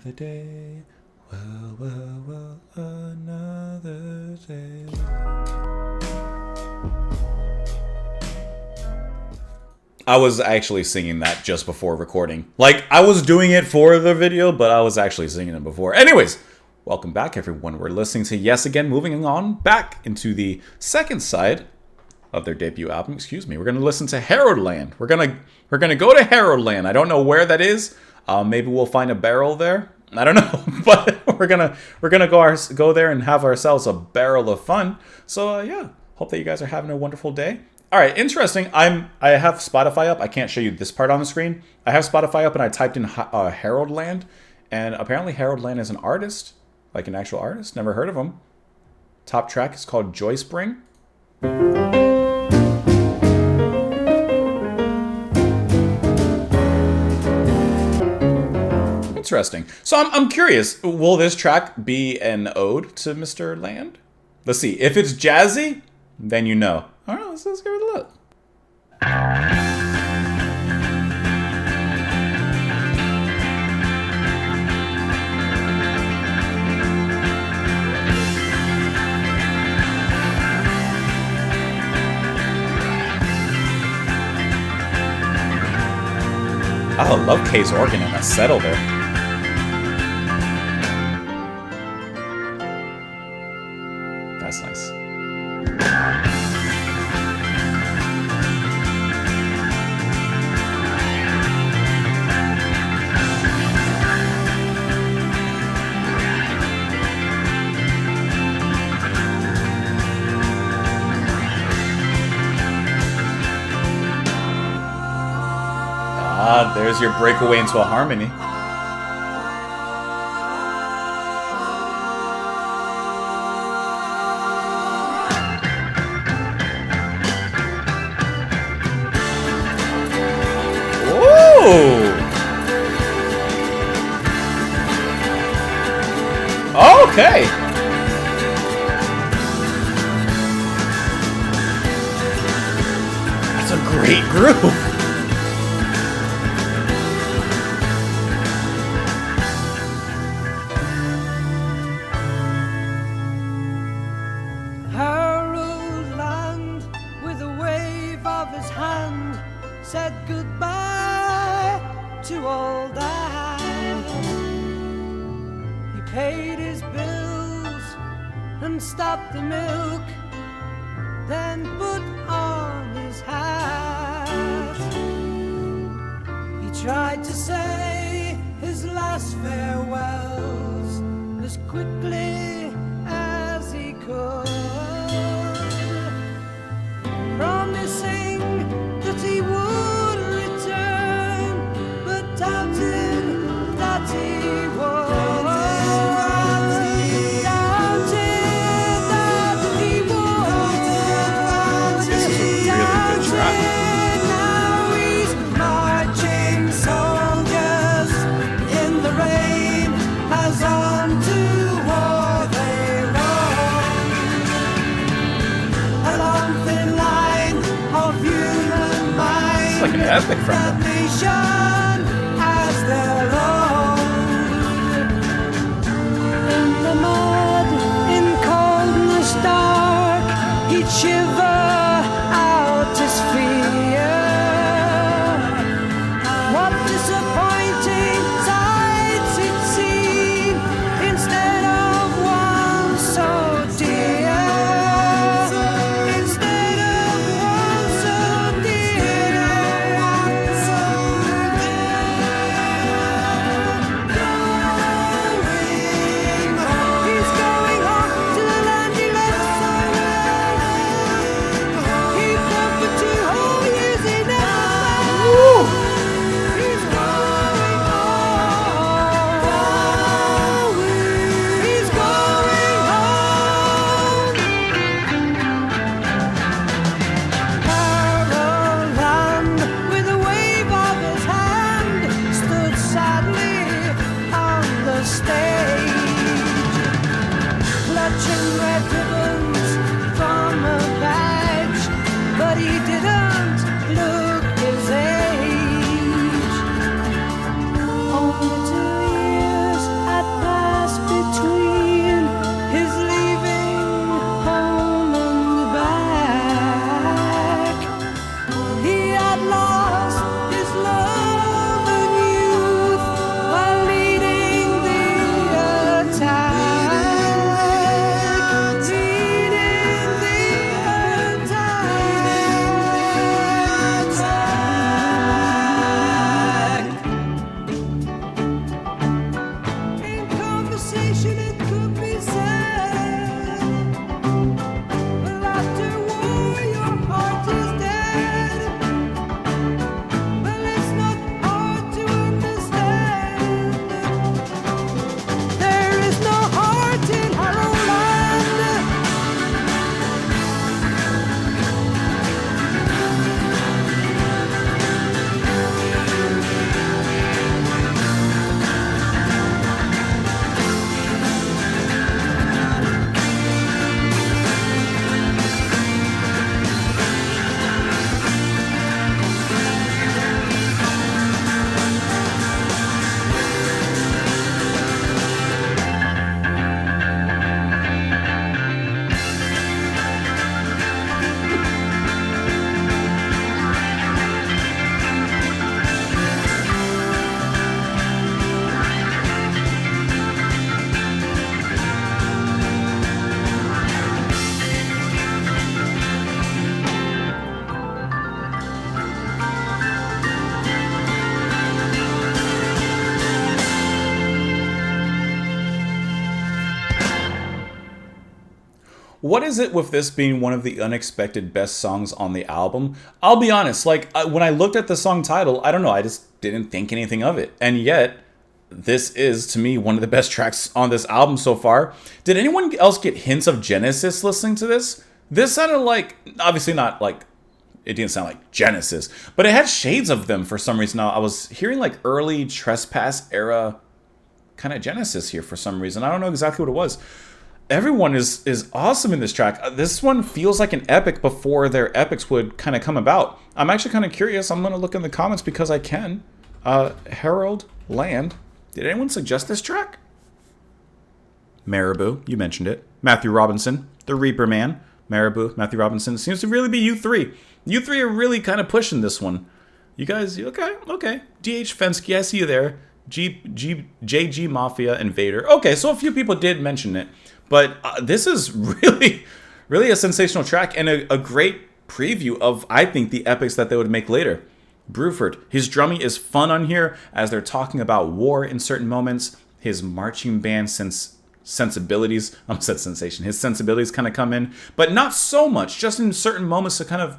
Another day. Well, another day. I was actually singing that just before recording. Like, I was doing it for the video, but I was actually singing it before. Anyways, welcome back, everyone. We're listening to Yes Again, moving on back into the second side of their debut album. Excuse me. We're gonna listen to Heraldland. We're gonna go to Heraldland. I don't know where that is. Maybe we'll find a barrel there. I don't know, but we're gonna go there and have ourselves a barrel of fun. So yeah, hope that you guys are having a wonderful day. All right, interesting. I have Spotify up. I can't show you this part on the screen. I have Spotify up, and I typed in Heraldland, and apparently Heraldland is an artist, like an actual artist. Never heard of him. Top track is called Joy Spring. Interesting. So I'm curious, will this track be an ode to Mr. Land? Let's see. If it's jazzy, then you know. All right, let's give it a look. I love Kay's organ and that settle there. That's nice. Ah, there's your breakaway into a harmony. Okay. That's a great groove. Heraldland, with a wave of his hand, said goodbye to old Anne. He paid his bills and stopped the milk, then put on his hat. He tried to say his last farewells as quickly as he could, promising that he would return, but doubted that he would. Like an epic from them. As their own. In the mud, in coldness dark, he'd shiver out his fear. What disappointing sights he'd seen instead of one so dear. Only 2 years What is it with this being one of the unexpected best songs on the album? I'll be honest, like when I looked at the song title, I don't know, I just didn't think anything of it. And yet, this is to me one of the best tracks on this album so far. Did anyone else get hints of Genesis listening to this? This sounded like, obviously not like, it didn't sound like Genesis, but it had shades of them for some reason. Now, I was hearing like early Trespass era kind of Genesis here for some reason. I don't know exactly what it was. Everyone is awesome in this track. This one feels like an epic before their epics would kind of come about. I'm actually kind of curious. I'm going to look in the comments because I can. Harold Land. Did anyone suggest this track? Marabou, you mentioned it. Matthew Robinson, the Reaper Man. Marabou, Matthew Robinson. Seems to really be you three. You three are really kind of pushing this one. You guys, okay. DH Fensky, I see you there. JG Mafia and Vader. Okay, so a few people did mention it. But this is really, really a sensational track and a great preview of, I think, the epics that they would make later. Bruford, his drumming is fun on here as they're talking about war in certain moments. His marching band sensibilities, I said sensation, his sensibilities kind of come in, but not so much, just in certain moments to kind of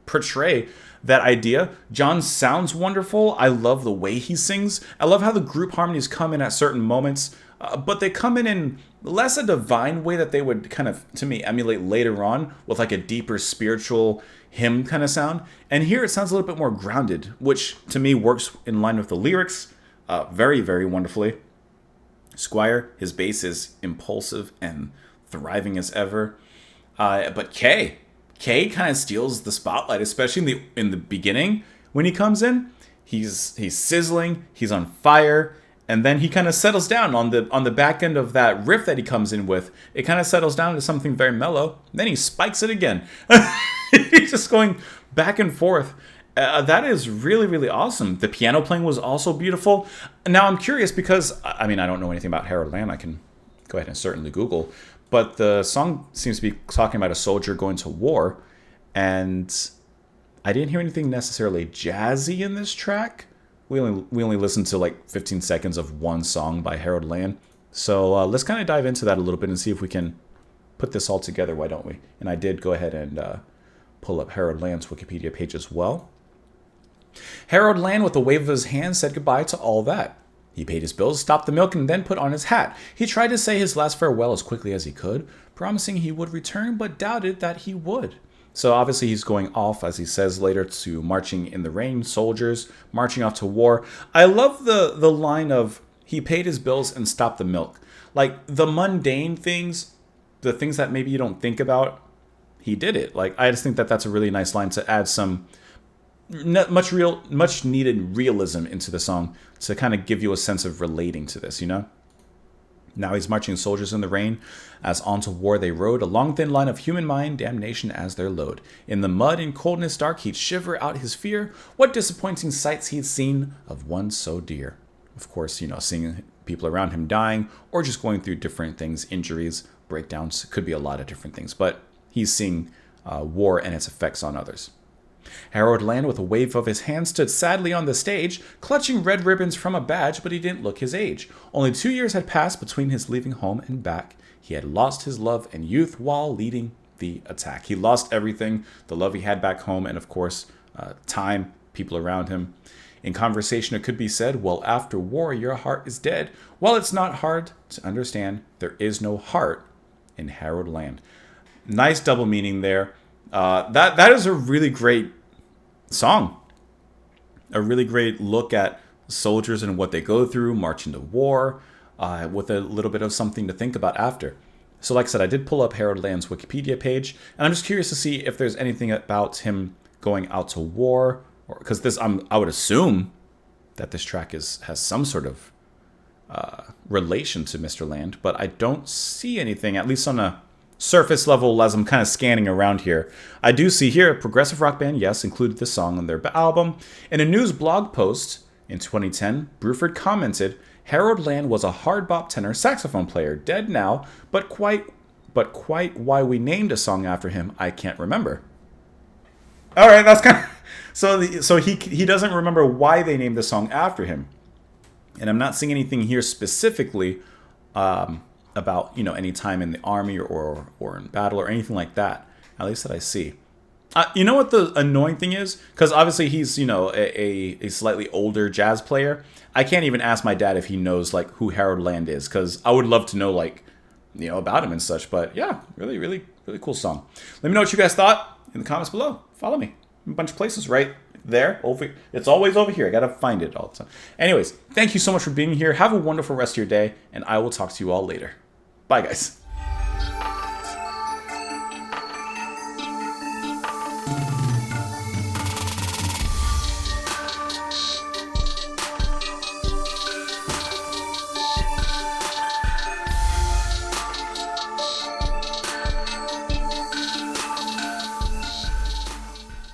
portray that idea. John sounds wonderful. I love the way he sings. I love how the group harmonies come in at certain moments, but they come in less a divine way that they would kind of, to me, emulate later on with like a deeper spiritual hymn kind of sound. And here it sounds a little bit more grounded, which to me works in line with the lyrics very, very wonderfully. Squire, his bass is impulsive and thriving as ever. But Kay kind of steals the spotlight, especially in the beginning when he comes in. He's sizzling, he's on fire. And then he kind of settles down on the back end of that riff that he comes in with. It kind of settles down to something very mellow. Then he spikes it again. He's just going back and forth. That is really, really awesome. The piano playing was also beautiful. Now I'm curious because, I mean, I don't know anything about Harold Land. I can go ahead and certainly Google. But the song seems to be talking about a soldier going to war. And I didn't hear anything necessarily jazzy in this track. We only listened to like 15 seconds of one song by Harold Land. So let's kind of dive into that a little bit and see if we can put this all together. Why don't we? And I did go ahead and pull up Harold Land's Wikipedia page as well. Harold Land, with a wave of his hand, said goodbye to all that. He paid his bills, stopped the milk, and then put on his hat. He tried to say his last farewell as quickly as he could, promising he would return, but doubted that he would. So obviously he's going off, as he says later, to marching in the rain, soldiers marching off to war. I love the line of, he paid his bills and stopped the milk. Like, the mundane things, the things that maybe you don't think about, he did it. Like, I just think that that's a really nice line to add some much needed realism into the song to kind of give you a sense of relating to this, you know? Now he's marching soldiers in the rain, as on to war they rode, a long thin line of human mind, damnation as their load. In the mud and coldness dark he'd shiver out his fear, what disappointing sights he'd seen of one so dear. Of course, you know, seeing people around him dying, or just going through different things, injuries, breakdowns, could be a lot of different things, but he's seeing war and its effects on others. Harold Land, with a wave of his hand, stood sadly on the stage, clutching red ribbons from a badge, but he didn't look his age. Only 2 years had passed between his leaving home and back. He had lost his love and youth while leading the attack. He lost everything, the love he had back home, and of course, time, people around him. In conversation, it could be said, well, after war, your heart is dead. Well, it's not hard to understand. There is no heart in Harold Land. Nice double meaning there. That is a really great song. A really great look at soldiers and what they go through, marching to war, with a little bit of something to think about after. So like I said, I did pull up Harold Land's Wikipedia page, and I'm just curious to see if there's anything about him going out to war, because I would assume that this track has some sort of relation to Mr. Land, but I don't see anything, at least on a surface level as I'm kind of scanning around here. I do see here a progressive rock band, yes, included this song on their album. In a news blog post in 2010, Bruford commented, Harold Land was a hard bop tenor saxophone player, dead now, but quite why we named a song after him, I can't remember. All right, that's kind of so he doesn't remember why they named the song after him, and I'm not seeing anything here specifically about, you know, any time in the army or in battle or anything like that. At least that I see. You know what the annoying thing is? Because obviously he's, you know, a slightly older jazz player. I can't even ask my dad if he knows, like, who Harold Land is, because I would love to know, like, you know, about him and such. But yeah, really, really, really cool song. Let me know what you guys thought in the comments below. Follow me. A bunch of places right there. It's always over here. I gotta find it all the time. Anyways, thank you so much for being here. Have a wonderful rest of your day, and I will talk to you all later. Bye, guys.